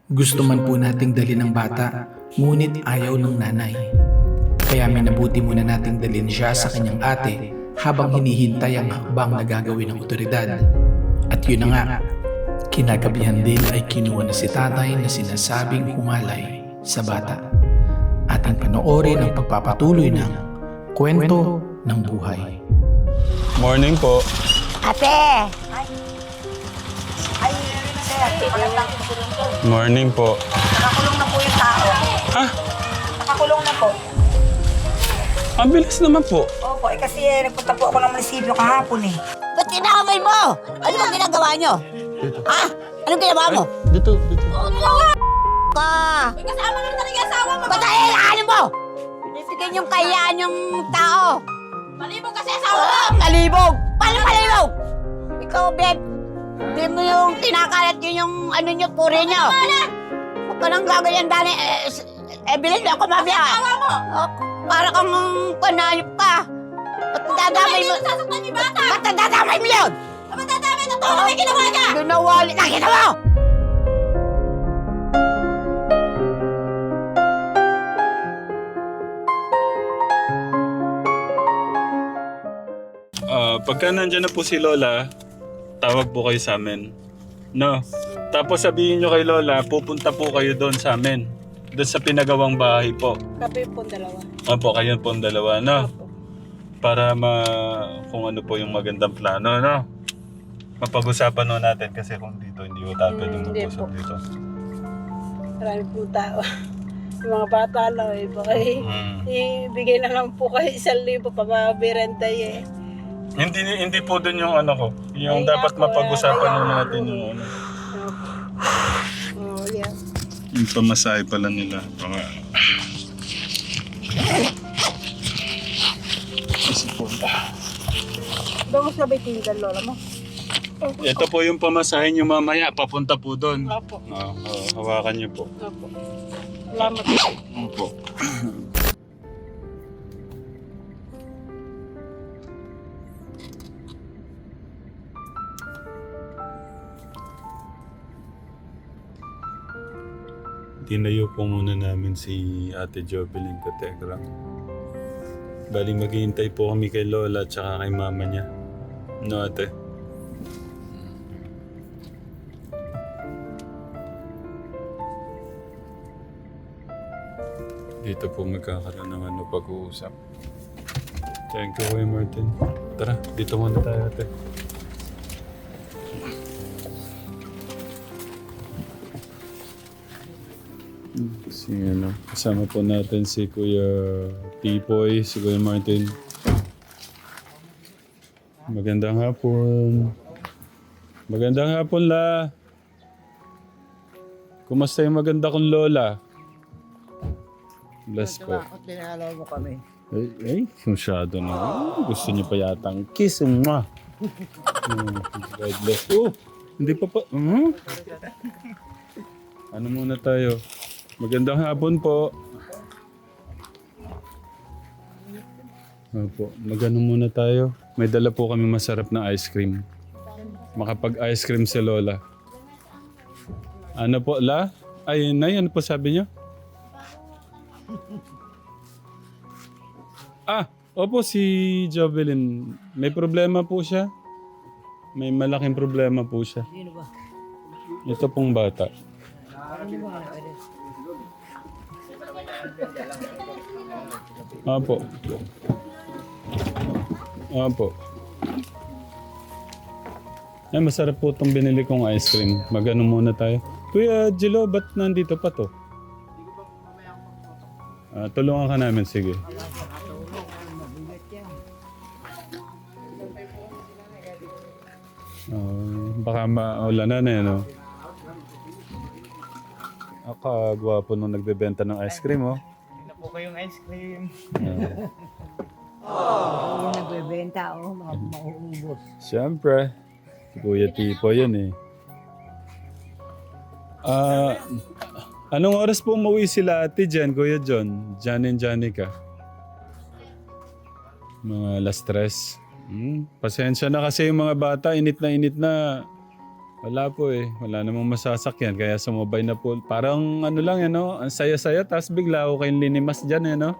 Gusto man po nating dalhin ng bata, ngunit ayaw ng nanay. Kaya minabuti muna nating dalhin siya sa kanyang ate habang hinihintay ang hakbang na gagawin ng otoridad. At yun na nga, kinagabihan din ay kinuha na si tatay na sinasabing humalay sa bata. Ating panoorin ang pagpapatuloy ng kwento ng buhay. Morning po. Ate! Ay, sir, magandang kulong po. Morning po. Nakakulong na po yung tao. Ha? Nakakulong na po. Ang bilis naman po. Opo, kasi nagpunta po ako ng munisipyo kahapon eh. Ba't kinamay mo? Ano bang ginagawa nyo? Ha? Anong ginawa mo? Dito. Ka! May kasama naman talaga asawa mo. Ba't ay ano mo? Binibigyan yung kayaan yung tao. Malibog kasi asawa mo. Palibog! Paano palibog? Ikaw, Beb, hindi mo yung kinakalat yun yung ano nyo, puri nyo. Huwag ka nang gaganyan, Dani. Bilhin mo ako mamaya. Asawa mo. Para kang panayop ka. Ba't dadamay mo? Sasaktan yung bata. Ba't dadamay mo yun? Aba dadami na to. Ano may ginawa niya? Ginawa ulit na ginawa! Pagka nandyan na po si Lola, tawag po kayo sa amin. No? Tapos sabihin nyo kay Lola, pupunta po kayo doon sa amin. Doon sa pinagawang bahay po. Kape po dalawa. Opo, kayo po ang dalawa, no? Para kung ano po yung magandang plano, no? Mapag-usapan no natin kasi kung dito hindi ko tayo pwedeng Hindi mag-usap po. dito. Marami po tao. Yung mga bata lang eh. Baka ibigay na lang po kayo 1,000 pagkaberenda eh. Hindi po doon yung ano ko. Yung Ay, dapat ako, mapag-usapan no wala natin ako. yung ano. Oh, yeah. Yung pamasahe pala nila. Kasi po. Ba mo sabay tinggal, lola mo? Ito po yung pamasahe nyo mamaya. Papunta po doon. Opo. Hawakan nyo po. Opo. Salamat. Opo. Tinayo po muna namin si Ate Jovelyn Categra. Bali maghihintay po kami kay Lola at saka kay mama niya. No, ate? Dito po magkakaroon ng pag-uusap. Thank you, Kuya Martin. Tara, dito muna tayo, ate. Kasama po natin si Kuya Tipoy, si Kuya Martin. Magandang hapon. Magandang hapon, La. Kumusta yung maganda kong lola? Bless po. Tinalaw mo kami. Ay, masyado na. Gusto niyo pa yatang kiss. Mwah. God bless. Oh, hindi pa pa. Ano muna tayo? Magandang hapon po. Opo, magano muna tayo. May dala po kami masarap na ice cream. Makapag-ice cream si Lola. Ano po, La? Ay, Nay, ano po sabi niyo? Opo, si Jovelyn. May problema po siya. May malaking problema po siya. Sino ba? Ito pong bata. Opo. Opo. Ay, masarap po itong binili kong ice cream. Magano muna tayo. Kuya Jilo, ba't nandito pa to? Tulungan ka namin, sige. Baka maulanan eh, no? Gwapo nung nagbebenta ng ice cream, oh. Ito po kayong ice cream. Yung nagbebenta, mauubos. Siyempre. Si Kuya Tipo yan eh. Anong oras po umuwi sila ate dyan, Kuya John? Jan and Janica? Mga alas 3. Pasensya na kasi yung mga bata, init na Wala po eh. Wala namang masasakyan. Kaya sumabay na po. Parang ano lang yan, no? Ang saya-saya. Tapos bigla ako kayong linimas dyan, eh, no?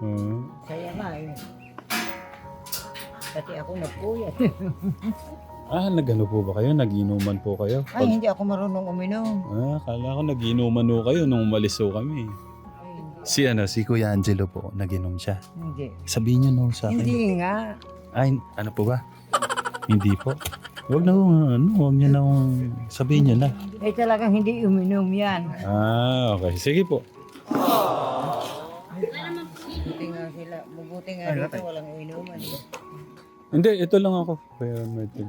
Oo. Kaya nga eh. Pati ako nagpuyat. Nagano po ba kayo? Nag-inuman po kayo? Ay, hindi ako marunong uminom. Kala ko nag-inuman po kayo nung umalis po kami. Si Kuya Angelo po, nag-inom siya. Hindi. Sabihin niyo no sa akin. Hindi nga. Ay, ano po ba? Hindi po. Huwag na huwag niyo na sabihin niyo na. Eh talagang hindi uminom yan. Okay. Sige po. Buti nga sila. Mabuti nga dito walang uminuman. Hindi, ito lang ako. Kuya Martin.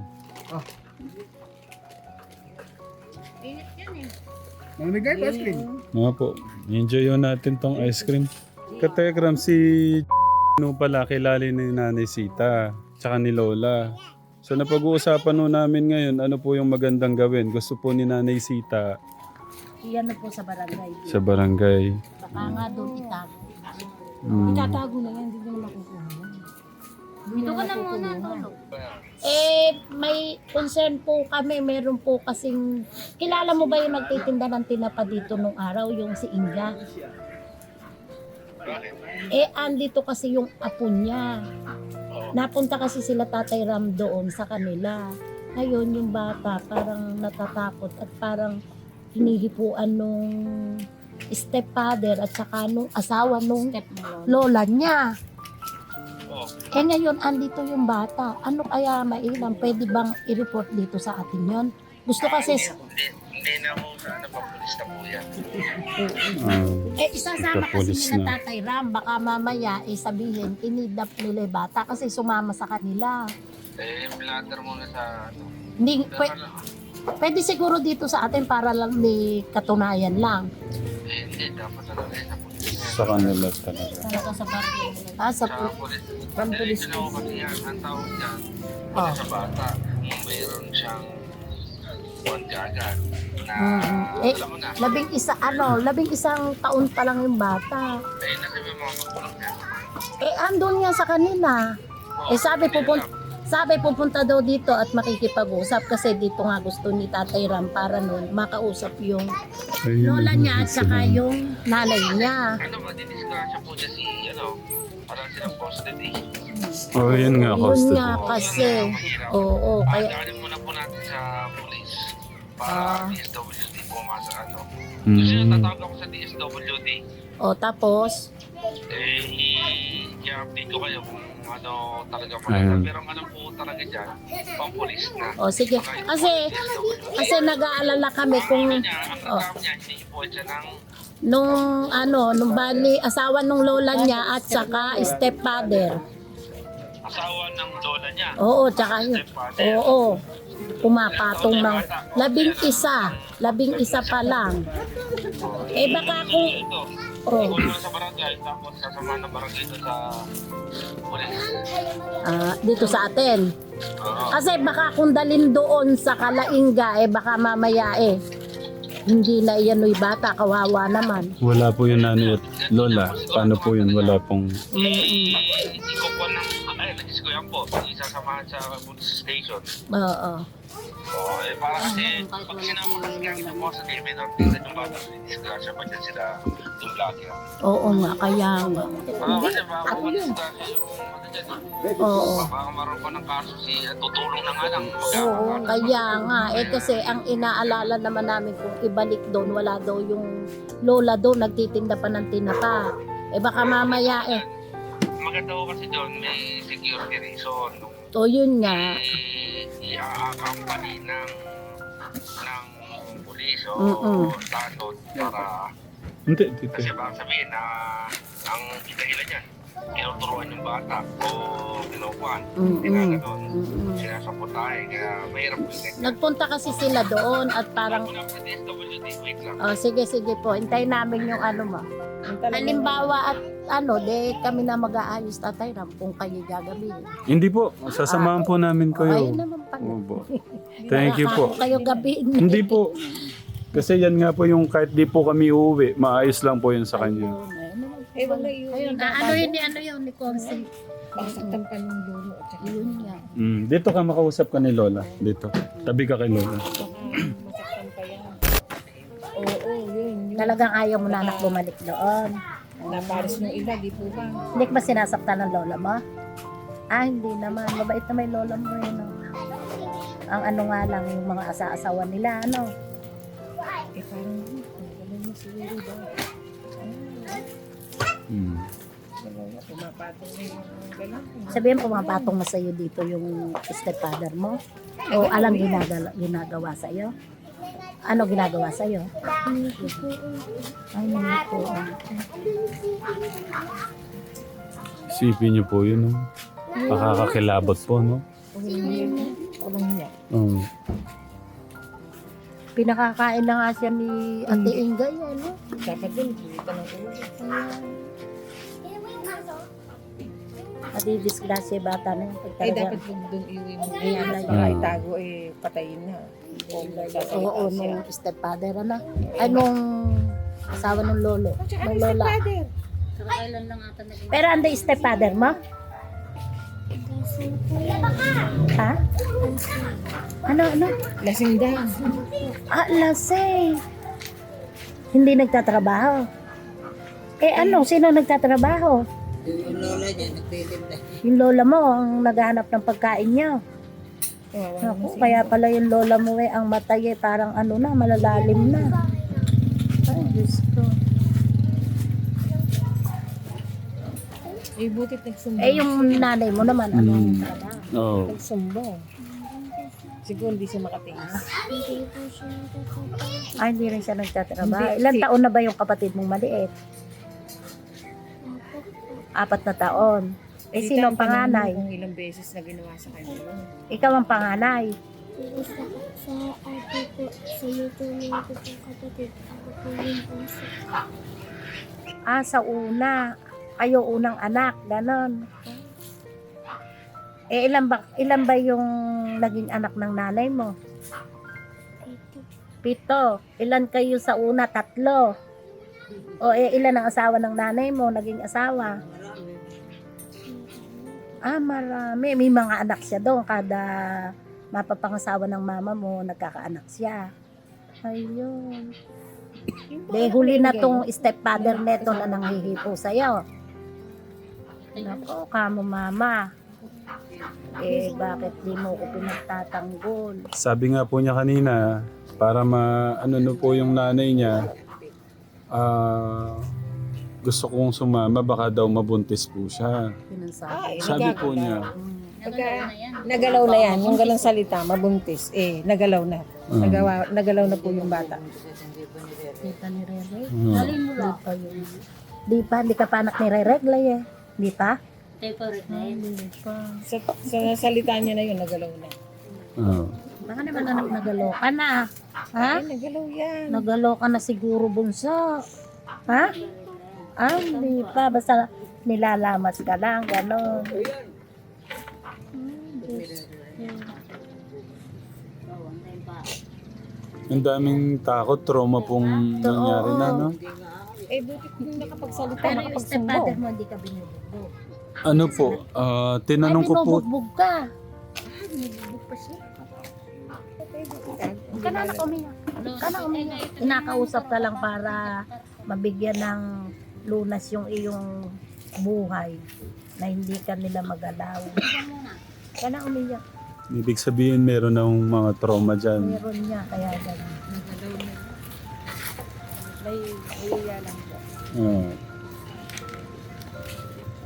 Mamigay pa ice cream. Nga po. Enjoy yun natin tong ice cream. Kategram, si no pala kilala ni Nanay Sita. Tsaka ni Lola. So napag-uusapan po namin ngayon, ano po yung magandang gawin. Gusto po ni Nanay Sita Iyan na po sa barangay. sa barangay. Baka nga doon itago. Mm. Itatago na yan, hindi ko na makukuha. Dito ka na muna, tulog. May concern po kami. Meron po kasing... Kilala mo ba yung nagtitinda ng tinapa dito nung araw? Yung si Inga? Andito kasi yung apo niya. Napunta kasi sila Tatay Ram doon sa kanila. Ngayon yung bata parang natatakot at parang hinihipuan nung stepfather at saka nung asawa nung lola niya. Ngayon, andito yung bata. Ano kaya mailang? Pwede bang i-report dito sa atin yon? Gusto kasi... Hindi na po sana papulis na po yan. isasama kasi Ikapulis nila na. Tatay Ram. Baka mamaya, sabihin, inidap nila yung bata kasi sumama sa kanila. Blatter muna sa Hindi, pwede siguro dito sa atin para lang may katunayan lang. hindi, dapat talaga sa pulis. Sa kanila talaga. Talaga sa barangay. Sa Sa pulis. Diretso na po kasi yan. Ang tawag dyan, sa bata, kung mayroon siyang agad na alam mo na. labing isang taon pa lang yung bata. Nasa may mga magulang yan. Andun nga sa kanila. Sabi pupunta daw dito at makikipag-usap kasi dito nga gusto ni Tatay Ram para nun makausap yung lola niya at saka yung nanay niya. Ano ba, didisgrasya po dyan si, parang silang posted eh. Yun nga, Yun hosted. nga kasi. Oo, kaya Daanin muna po natin sa pulis para DSWD pumasa Mm. Kasi natatawag ako sa DSWD. tapos I-update ko kayo kung ano talaga Ayun. maganda. Pero ang alam po talaga dyan, pang pulis na. sige. Kasi nag-aalala kami kung Ang reklamo niya, hindi po siya ng nung bali asawa nung lola niya at saka stepfather. asawa ng lola niya. Oo, tsaka yun. Stepfather. Oo. Pumapatong ng 11 pa lang. Baka kung Ito, oh, kung sa barangay, tapos sasama ng barangay ito sa pulis. dito sa atin. Oo. Kasi baka kung dalin doon sa Kalainga, baka mamaya hindi na iyan yung bata, kawawa naman. Wala po yung nanay at lola. Paano po yun? Wala pong... Hindi ko po nagis ko yan po. Isasamahan sa police station. Oo. Para kasi, pag sinama kasi kaya po sa TV, tingnan yung bata, disgrasya pa dyan sila yung vlogger. Oo nga, kaya nga. Kasi baka po disgrasya yung dyan. Oo. Baka maroon pa ng kaso tutulong na nga lang. Oo, kaya nga. Kasi ang inaalala naman namin kung ibalik doon, wala daw yung lola doon, nagtitinda pa ng tinapa. Baka mamaya Maganda ko kasi doon, may security reason. yun nga. I-accompany ng pulis o tanod para Hindi, dito. kasi baka sabihin na ang dahilan niyan, tinuturuan yung bata o kinukuhan. Hindi na gano'n. Sinasapot tayo, kaya mahirap po yung Nagpunta kasi sila doon at parang, Muna sa DSWD, wait lang. sige po, hintayin namin yung mo. Halimbawa at kami na mag-aayos Tatay Ram kung kayo gagabihin. Hindi po. Sasamahan po namin kayo. Ayun naman pala. Opo. Thank you po. Kung kayo gabihin. Hindi po. Kasi yan nga po yung kahit di po kami uuwi, maayos lang po yun sa kanya. Wala yun. Ayun, ano yun ni Consi? Masaktan pa ng lolo at saka Yun nga. Dito ka makausap ka ni Lola. Dito. Tabi ka kay Lola. masaktan pa yan. Oo, yun. Talagang ayaw mo na anak bumalik doon. Naparis ng iba, di po ba? Hindi ka ba sinasaktan ng lola mo? Ah, hindi naman. Mabait na may lola mo yun. Ang ano nga lang, yung mga asa-asawa nila, ano. Eh parang, ganun mo siguro ba? Pumapatong na yung gano'n. Sabihin, pumapatong na sa'yo dito yung stepfather mo? O alang ginagawa sa'yo? Ano ginagawa sa'yo? Ay, hindi po. Isipin niyo po yun, no? Nakakakilabot po, no? Walang niya. Pinakakain na nga siya ni Ate Inga yan, no? Dapat din, kita ng ulo. Madidisgrasya yung bata na yun. Pag Eh, talaga- dapat doon iuwi mo. Ayun na Baka yun. itago, eh, patayin na. Oo, nung stepfather, ano? Ay, nung asawa ng lolo. Ng lola. Pero ando yung stepfather mo? Ha? Ano? Lasing daw. Ah, lasing. Hindi nagtatrabaho. Eh ano, sino nagtatrabaho? Yung lola mo ang naghahanap ng pagkain niya. Naku, kaya pala yung lola mo ang matay parang ano na, malalalim na. Ay, Diyos ko. Eh, butit nagsumbong. Eh, yung nanay mo naman, ano yung trabaho? Oo. Nagsumbong. Siguro hindi siya makatiis. Ay, hindi rin siya nagtatrabaho. Hindi, Ilan taon na ba yung kapatid mong maliit? 4 na taon. Eh, sino ang panganay? Kung ilang beses na ginawa sa kanya. Ikaw ang panganay. Sa ate ko, sa yutuloy ko po kapatid, ako po yung bunso. Ah, sa una. Kayo unang anak, ganon. Eh, ilan ba yung naging anak ng nanay mo? Ito, 7. Ilan kayo sa una? 3. O ilan ang asawa ng nanay mo, naging asawa? Ah, marami. May mga anak siya doon. Kada mapapangasawa ng mama mo, nagkakaanak siya. Ayun. De, huli na tong stepfather neto na nanghihipo sa'yo. Nako, kamo mama. Eh, bakit di mo ko pinagtatanggol? Sabi nga po niya kanina, para ano po yung nanay niya, gusto kong sumama, baka daw mabuntis po siya. Pinansabi. Sabi po niya. Nagalaw na yan. Yung galang salita, mabuntis. Eh, nagalaw na. Nagalaw na po yung bata. Kita ni Rere. Hmm. Di pa, hindi ka pa anak ni Rere, eh. Di pa? Hindi pa. Sa salita niya na yun, nagalaw na. Baka naman anak nagalo ka na. Ha? Ay, nagalaw yan. Nagalo ka na siguro, bunso. Ha? Ah, hindi pa. Basta nilalamas ka lang, gano'n. Ang daming takot, trauma pong nangyari na, no? Eh, buti kung nakapagsalita, Pero yung nakapagsumbong. stepfather mo, hindi ka binubugbog. Ano po, tinanong ko po, binubugbog ka. Binubugbog pa siya. Huwag ka na anak umiyak. Huwag ka na umiyak. Kinakausap ka lang para mabigyan ng lunas yung iyong buhay na hindi ka nila magalaw. Huwag ka na umiyak. ibig sabihin meron ng mga trauma dyan. Meron niya, kaya gano'n. May iya lang po. Oo.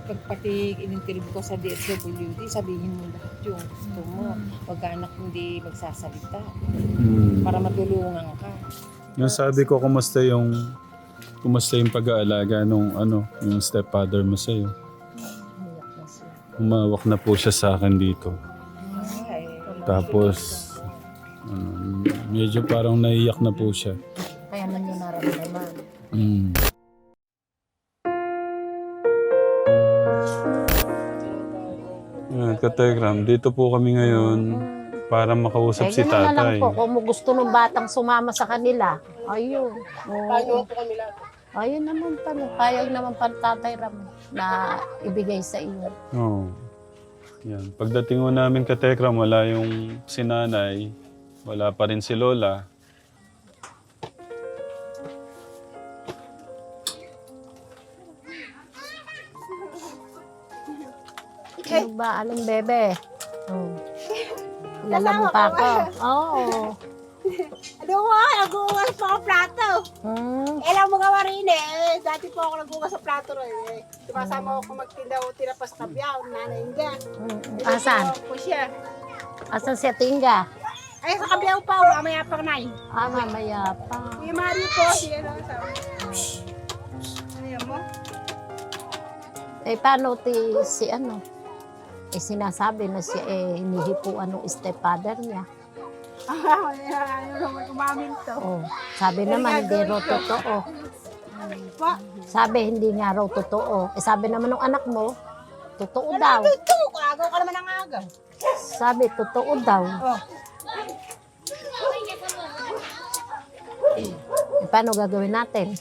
Pag pati in-interview ko sa DSWD, sabihin mo lahat yung gusto mo. Pag anak hindi magsasalita. Para matulungan ka. Yung sabi ko, kumusta yung pag-aalaga nung yung stepfather mo sa'yo? Umiyak na siya. Umawak na po siya sa akin dito. Ay, Tapos, medyo parang naiyak na po siya. Kaya man yun naramdaman. Kategram, dito po kami ngayon para makausap si Kaya na lang tatay. po, kung gusto ng batang sumama sa kanila. Ayun. Paano po kami lahat? Ayun naman pala. Payag naman pala Tatay Ram na ibigay sa iyo. Oo. Yan. Pagdating ho namin ka Tekram, wala yung si nanay, wala pa rin si Lola. Ano ba? Anong bebe? Kilala mo pa ako? Oo. Ano mo, nagugas pa ako plato. Alam mo nga rin eh. Dati po ako nagugas sa plato rin eh. Sumasama ako magtinda o tira pa sa kabyaw, nanay nga. Asan? Po siya. Asan si Tinga? Ay, sa kabyaw pa, mamaya pang nai. Mamaya pa. Si Mario po, siya lang sabi. Ano mo? Paano si ano? Sinasabi na siya hinihipuan ng stepfather niya. Ano naman umamin to. Oh, sabi naman hindi raw totoo. Sabi hindi nga raw totoo. Sabi naman ng anak mo, totoo daw. Totoo, agaw ka naman ng agaw. Sabi totoo daw. Paano gagawin natin?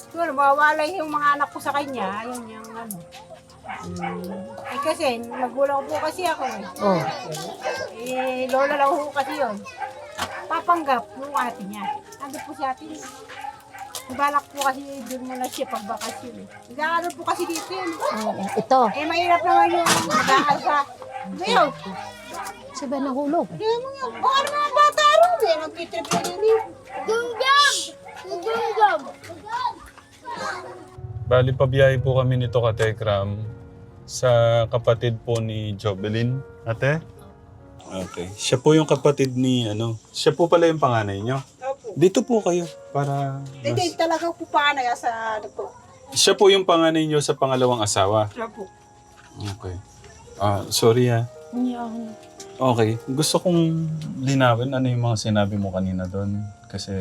Siguro, mawawalay yung mga anak ko sa kanya. Ayun yung ano. Eh kasi, magulang po kasi ako eh. Oh, Lola lang po kasi yun. Papanggap yung ate niya. Ando po si ate niya. Balak po kasi doon muna siya pagbakasyon eh. Nag-aaral po kasi dito yun. ito. Mahirap naman yung nag-aaral sa... Ngayon, Sabi nahulog. kaya mo yun. O ano mga bata rin eh. Nag-trip na yun eh. Gunggam! Gunggam! Bali, pabiyahe po kami nito ka Tekram sa kapatid po ni Jobelin. Ate? Okay. Siya po yung kapatid ni siya po pala yung panganay niyo. Opo. Dito po kayo para Hindi, talagang po paano sa ano po. Siya po yung panganay niyo sa pangalawang asawa. Opo. Okay. Sorry Okay. Gusto kong linawin ano yung mga sinabi mo kanina doon. Kasi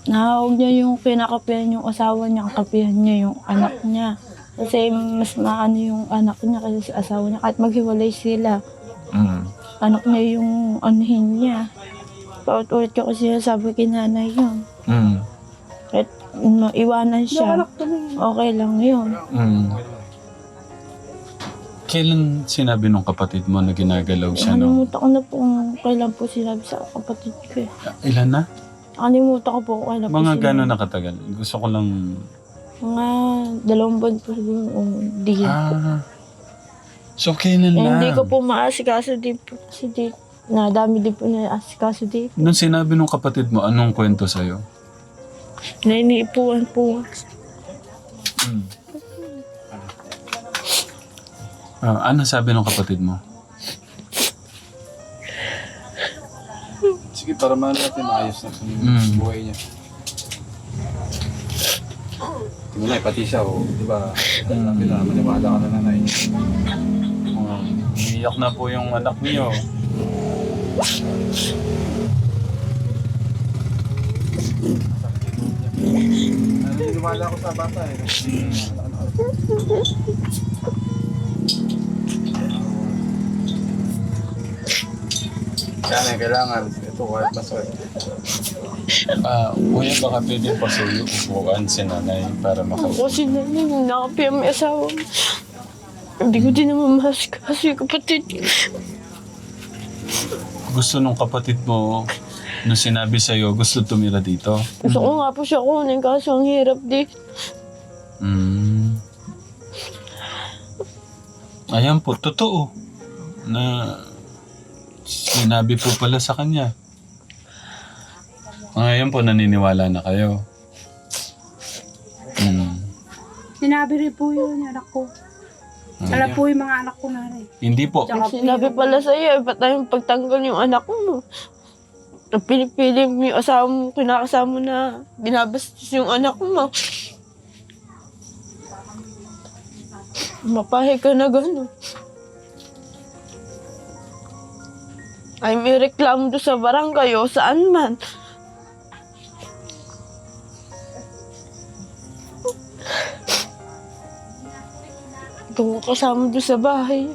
Nahawag niya yung kinakapihan yung asawa niya, kapihan niya yung anak niya. Kasi mas maano yung anak niya kasi sa asawa niya. Kahit maghiwalay sila, anak niya yung anuhin niya. Paulit-ulit ko kasi sabi kay nanay yun. Kahit iwanan siya, okay lang yun. Kailan sinabi nung kapatid mo na ginagalaw siya? No? Nakalimutan ko na po kung kailan po sinabi sa kapatid ko. Ilan na? Nakalimutan ko po kung kailan po Mga sinabi. gano'n na katagal? Gusto ko lang... Mga 2 buwan po siguro o di. So kailan lang? Hindi ko po maasikaso din po kasi di. Nadami din po na asikaso din. Nung sinabi nung kapatid mo, anong kwento sa'yo? Nainiipuan po. Ano sabi nung kapatid mo? Sige, para maano natin maayos na yung buhay niya. Tingnan na, pati siya, di ba? Maniwala ka na nanay. Iiyak na po yung anak niyo. Maniwala ko sa bata eh. Kailangan. Ito, kahit maswerte. Kuya, baka pwede pa sa'yo upuan si nanay para Kasi nakapia may asawa mo. Hindi ko din naman maasikaso yung kapatid. Gusto nung kapatid mo, nung sinabi sa'yo, gusto tumira dito? Gusto ko nga po siya kunin kaso ang hirap din. Ayan po, totoo. Na sinabi po pala sa kanya. Ngayon po, naniniwala na kayo. Sinabi rin po yun, anak ko. Alam po yung mga anak ko na rin. Hindi po. Sinabi pala sa iyo, ba't tayong pagtanggal yung anak mo? Pinipili mo yung asawa mo, kinakasama na binabastos yung anak mo. Mapahig ka na gano'n. Ay may reklamo doon sa barangay o saan man. Ikaw kasama doon sa bahay.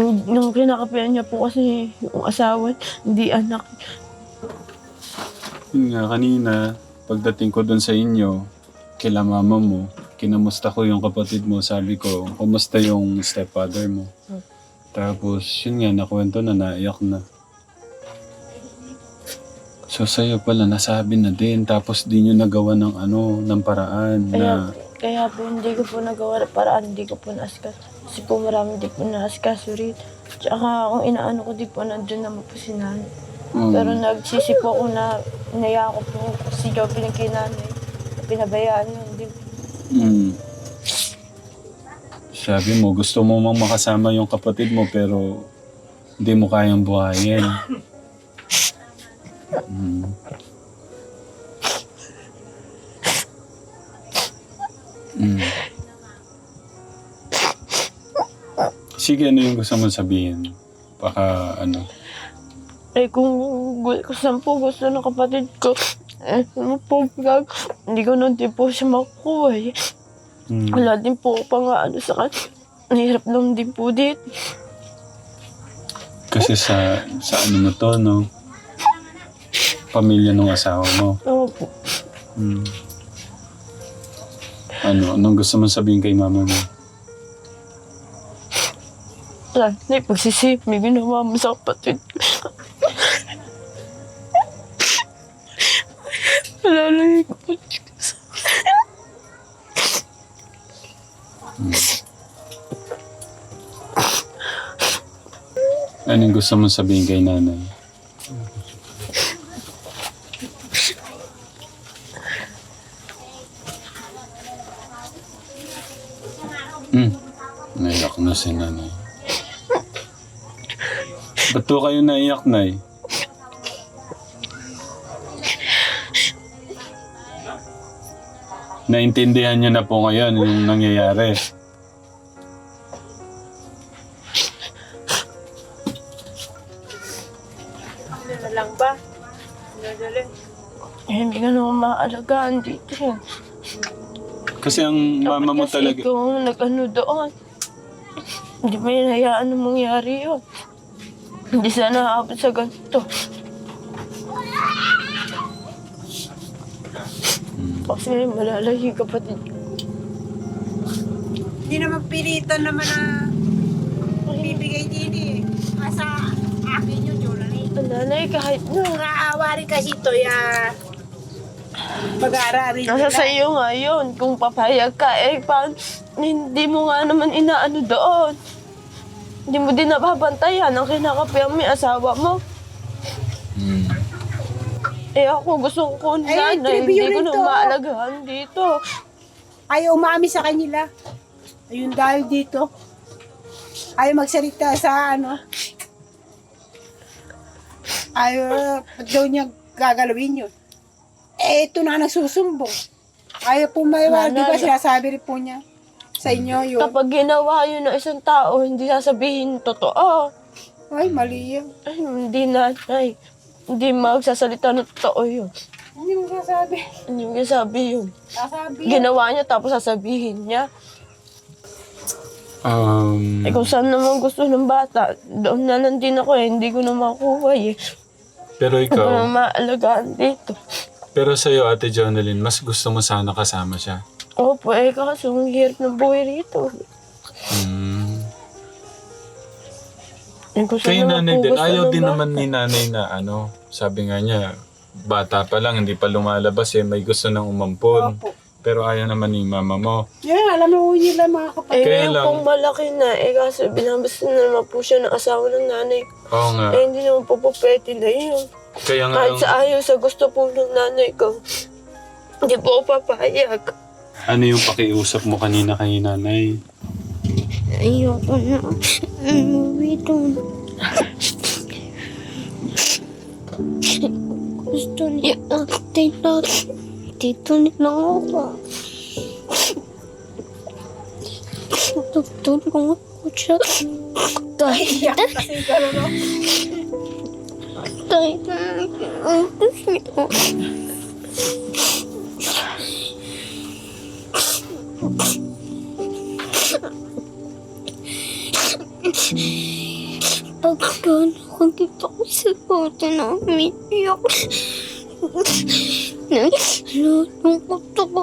Nung kinakapihan niya po kasi yung asawa, hindi anak. Yun nga, kanina, pagdating ko doon sa inyo, kila mama mo, kinamusta ko yung kapatid mo, sabi ko, kumusta yung stepfather mo? Tapos, yun nga, nakwento na, naiyak na. So, sa'yo pala, nasabi na din, tapos di nyo nagawa ng ng paraan na... Kaya po hindi ko po nagawa ng paraan, hindi ko po naaskas. Kasi po marami di po naaskas rito. Tsaka kung inaano ko, di po nandun naman po si nanay. Pero nagsisi po ako na inaya ko po si Joby ng kinanay. Pinabayaan niya, hindi po. Sabi mo, gusto mo mang makasama yung kapatid mo pero hindi mo kayang buhayin. Sige, ano yung gusto mo sabihin? Baka Kung saan po gusto ng kapatid ko, hindi ko na din po siya makukuha eh. Wala din po pang sa kanya. Nahirap lang din po dito. kasi sa mo to, no? Pamilya ng asawa mo. Opo. Anong gusto mong sabihin kay mama mo? Wala na pagsisip, may ginawa mo sa kapatid ko. Wala na yung kapatid ko sa Anong gusto mong sabihin kay nanay? Naiyak na si nanay. Ba't to kayo naiyak, nay? Naintindihan niyo na po ngayon yung nangyayari. Ano lang ba? Nadali. Hindi ka naman maaalagaan dito. Kasi ang mama mo Kasi talaga... ikaw nag-ano doon. Hindi mo hinayaan na mangyari yun. Hindi sana aabot sa ganito. Kasi malalahi kapatid. Hindi naman pilitan naman na bibigay din eh. Asa akin yun, Jolani. Nanay, kahit na. Naawa rin kasi ito, mag-aaral rin Nasa sa iyo nga yun. Kung papayag ka, hindi mo nga naman inaano doon. Hindi mo din nababantayan ang kinakapihan mo yung asawa mo. Ako gusto ko nanay, hindi ko na maalagaan dito. Ayaw umami sa kanila. Ayun dahil dito. Ayaw magsalita sa ayaw daw niya gagalawin yun. Ito na nagsusumbong. Ayaw po maiwala, di ba sinasabi rin po niya sa inyo yun. Kapag ginawa yun ng isang tao, hindi sasabihin totoo. Ay, mali yun. Ay, hindi nanay. Hindi magsasalita ng totoo yun. Hindi mo sasabi. Hindi mo sasabi yun. Sasabi. Ginawa niya tapos sasabihin niya. Kung saan naman gusto ng bata, doon na lang din ako hindi ko na makuha eh. Pero Hindi ko na ikaw, maalagaan dito. pero sa'yo, Ate Jonalyn, mas gusto mo sana kasama siya. Opo, kaso ang hirap ng buhay rito. Kay nanay din, ayaw din naman ni nanay na sabi nga niya, bata pa lang, hindi pa lumalabas may gusto nang umampon. Opo. Pero ayaw naman ni mama mo. Alam mo nila mga kapatid. Kaya Ngayon lang- pong malaki na, kaso binabas na naman po siya ng asawa ng nanay ko. Oo nga. Hindi naman po pwede na yun. Kaya nga, Kahit sa ayaw sa gusto po ng nanay ko, hindi po ako papayag. ano yung pakiusap mo kanina kay nanay? Ayoko na. Umuwi doon. Gusto niya dito lang ako. Tutulong ako siya. Kahit ang gusto niya. Pagkaan ako dito ko sa kwarto namin, iyak. Nalulungkot ako.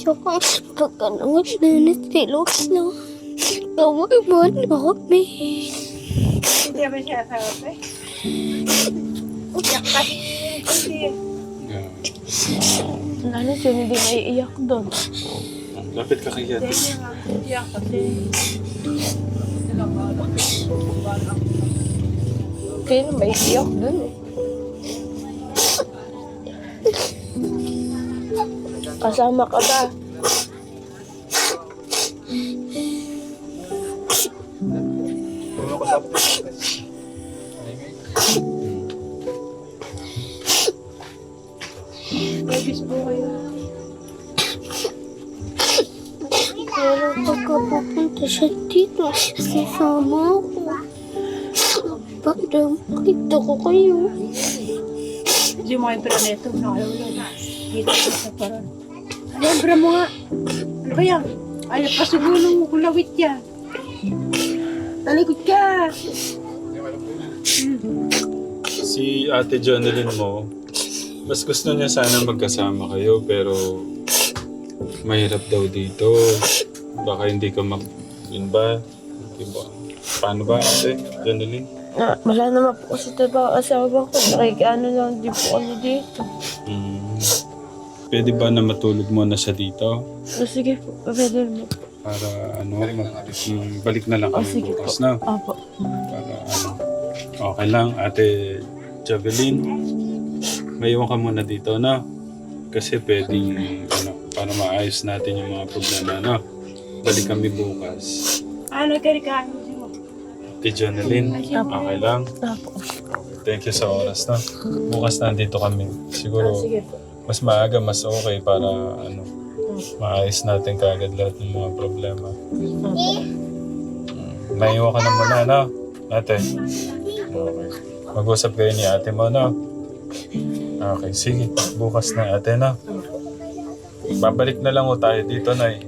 Tsaka pagka naman nanatilos na, kawawa na kami. Hindi ba siya sabi? Iyak kasi kasi. Ano siya, hindi naiiyak doon. Lapit ka kay Ate. Iyak kasi. Kaya na maiiyak doon eh. Kasama ka ba? Bagis po kayo. Pero pagka pupunta siya dito, sasama ako. Para makita ko kayo. Hindi mo kayo neto, nakalala. Dito sa parang. Lembra mo nga. Ano ba yan? Ay, pasigulong kulawit yan. Talikod ka. Si Ate Jonalyn mo, mas gusto niya sana magkasama kayo pero mahirap daw dito. Baka hindi ka yun ba? Diba? Paano ba Ate Jonalyn? Wala naman po kasi tayo asawa ko. Nakikiano lang, di po ano dito. Pwede ba na matulog muna siya dito? Sige po, pwede mo. Para balik na lang kami sige bukas po. na. Opo. Para okay lang Ate Javelin. Maiwan ka muna dito na. Kasi pwedeng para maayos natin yung mga problema na. Balik kami bukas. Ano ka rin ka? Ate Jonalyn, okay lang? Opo. Thank you sa oras na. Bukas nandito kami. Siguro Sige po. mas maaga, mas okay para maayos natin kagad lahat ng mga problema. Naiwan ka na muna, no? Ate? Okay. Mag-usap kayo ni ate mo, no? Okay, sige. Bukas na ate, no? Babalik na lang ho tayo dito, Nay.